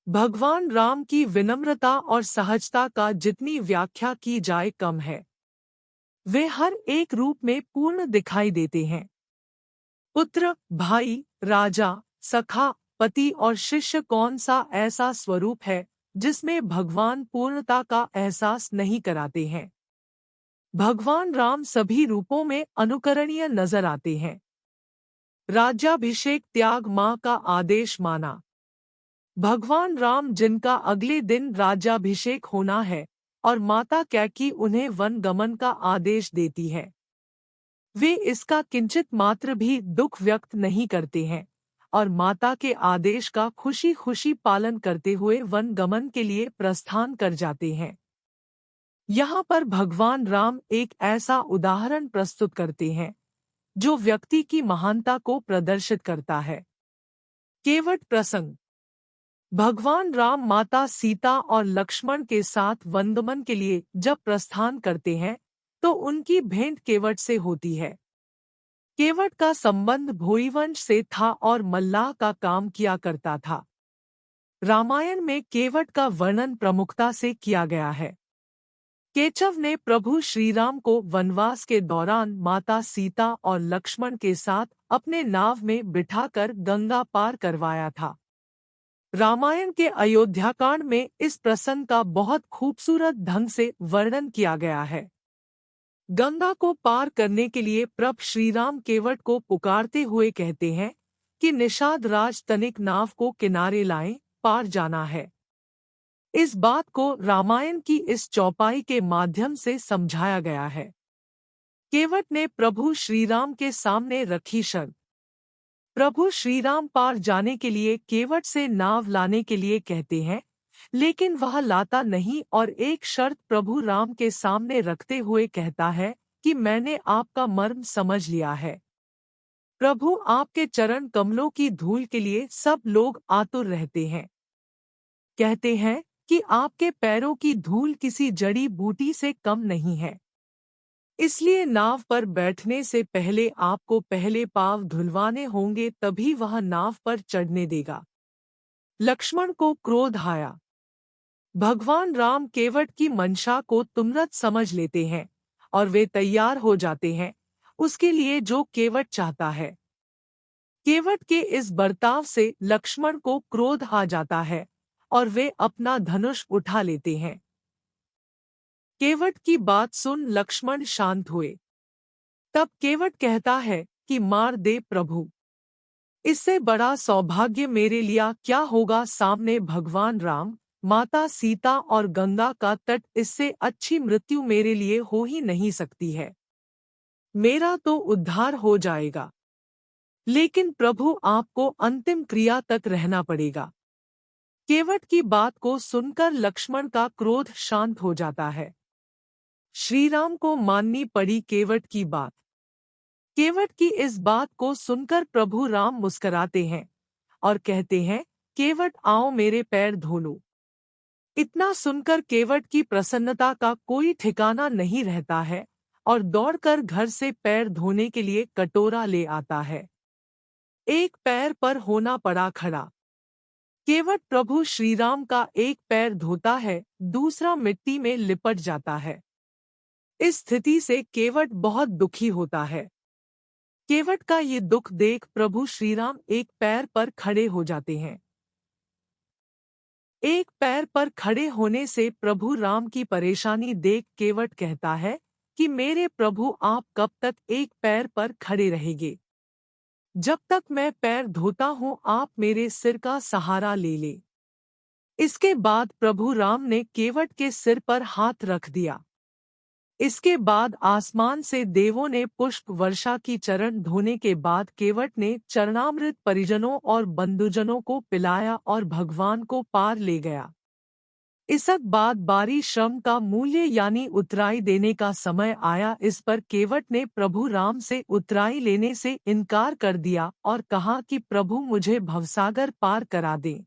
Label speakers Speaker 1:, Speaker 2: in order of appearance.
Speaker 1: भगवान राम की विनम्रता और सहजता का जितनी व्याख्या की जाए कम है। वे हर एक रूप में पूर्ण दिखाई देते हैं। पुत्र, भाई, राजा, सखा, पति और शिष्य कौन सा ऐसा स्वरूप है जिसमें भगवान पूर्णता का एहसास नहीं कराते हैं। भगवान राम सभी रूपों में अनुकरणीय नजर आते हैं। राज्याभिषेक त्याग मां का आदेश माना। भगवान राम जिनका अगले दिन राज्याभिषेक होना है और माता कैकेयी उन्हें वनगमन का आदेश देती है, वे इसका किंचित मात्र भी दुख व्यक्त नहीं करते हैं और माता के आदेश का खुशी खुशी पालन करते हुए वनगमन के लिए प्रस्थान कर जाते हैं। यहाँ पर भगवान राम एक ऐसा उदाहरण प्रस्तुत करते हैं जो व्यक्ति की महानता को प्रदर्शित करता है। केवट प्रसंग। भगवान राम माता सीता और लक्ष्मण के साथ वनगमन के लिए जब प्रस्थान करते हैं तो उनकी भेंट केवट से होती है। केवट का संबंध भोईवंश से था और मल्लाह का काम किया करता था। रामायण में केवट का वर्णन प्रमुखता से किया गया है। केचव ने प्रभु श्रीराम को वनवास के दौरान माता सीता और लक्ष्मण के साथ अपने नाव में बिठाकर गंगा पार करवाया था। रामायण के अयोध्याकांड में इस प्रसंग का बहुत खूबसूरत ढंग से वर्णन किया गया है। गंगा को पार करने के लिए प्रभु श्रीराम केवट को पुकारते हुए कहते हैं कि निषाद राज तनिक नाव को किनारे लाएं, पार जाना है। इस बात को रामायण की इस चौपाई के माध्यम से समझाया गया है। केवट ने प्रभु श्रीराम के सामने रखी शर्त। प्रभु श्रीराम पार जाने के लिए केवट से नाव लाने के लिए कहते हैं, लेकिन वह लाता नहीं और एक शर्त प्रभु राम के सामने रखते हुए कहता है कि मैंने आपका मर्म समझ लिया है। प्रभु आपके चरण कमलों की धूल के लिए सब लोग आतुर रहते हैं। कहते हैं कि आपके पैरों की धूल किसी जड़ी बूटी से कम नहीं है, इसलिए नाव पर बैठने से पहले आपको पहले पाँव धुलवाने होंगे, तभी वह नाव पर चढ़ने देगा। लक्ष्मण को क्रोध आया। भगवान राम केवट की मंशा को तुरंत समझ लेते हैं और वे तैयार हो जाते हैं उसके लिए जो केवट चाहता है। केवट के इस बर्ताव से लक्ष्मण को क्रोध आ जाता है और वे अपना धनुष उठा लेते हैं। केवट की बात सुन लक्ष्मण शांत हुए। तब केवट कहता है कि मार दे प्रभु, इससे बड़ा सौभाग्य मेरे लिए क्या होगा। सामने भगवान राम, माता सीता और गंगा का तट, इससे अच्छी मृत्यु मेरे लिए हो ही नहीं सकती है। मेरा तो उद्धार हो जाएगा, लेकिन प्रभु आपको अंतिम क्रिया तक रहना पड़ेगा। केवट की बात को सुनकर लक्ष्मण का क्रोध शांत हो जाता है। श्रीराम को माननी पड़ी केवट की बात। केवट की इस बात को सुनकर प्रभु राम मुस्कुराते हैं और कहते हैं, केवट आओ मेरे पैर धो लो। इतना सुनकर केवट की प्रसन्नता का कोई ठिकाना नहीं रहता है और दौड़कर घर से पैर धोने के लिए कटोरा ले आता है। एक पैर पर होना पड़ा खड़ा। केवट प्रभु श्रीराम का एक पैर धोता है, दूसरा मिट्टी में लिपट जाता है। इस स्थिति से केवट बहुत दुखी होता है। केवट का ये दुख देख प्रभु श्रीराम एक पैर पर खड़े हो जाते हैं। एक पैर पर खड़े होने से प्रभु राम की परेशानी देख केवट कहता है कि मेरे प्रभु आप कब तक एक पैर पर खड़े रहेंगे? जब तक मैं पैर धोता हूँ आप मेरे सिर का सहारा ले ले। इसके बाद प्रभु राम ने केवट के सिर पर हाथ रख दिया। इसके बाद आसमान से देवों ने पुष्प वर्षा की। चरण धोने के बाद केवट ने चरणामृत परिजनों और बंधुजनों को पिलाया और भगवान को पार ले गया। इसके बाद बारी श्रम का मूल्य यानी उतराई देने का समय आया। इस पर केवट ने प्रभु राम से उतराई लेने से इनकार कर दिया और कहा कि प्रभु मुझे भवसागर पार करा दें।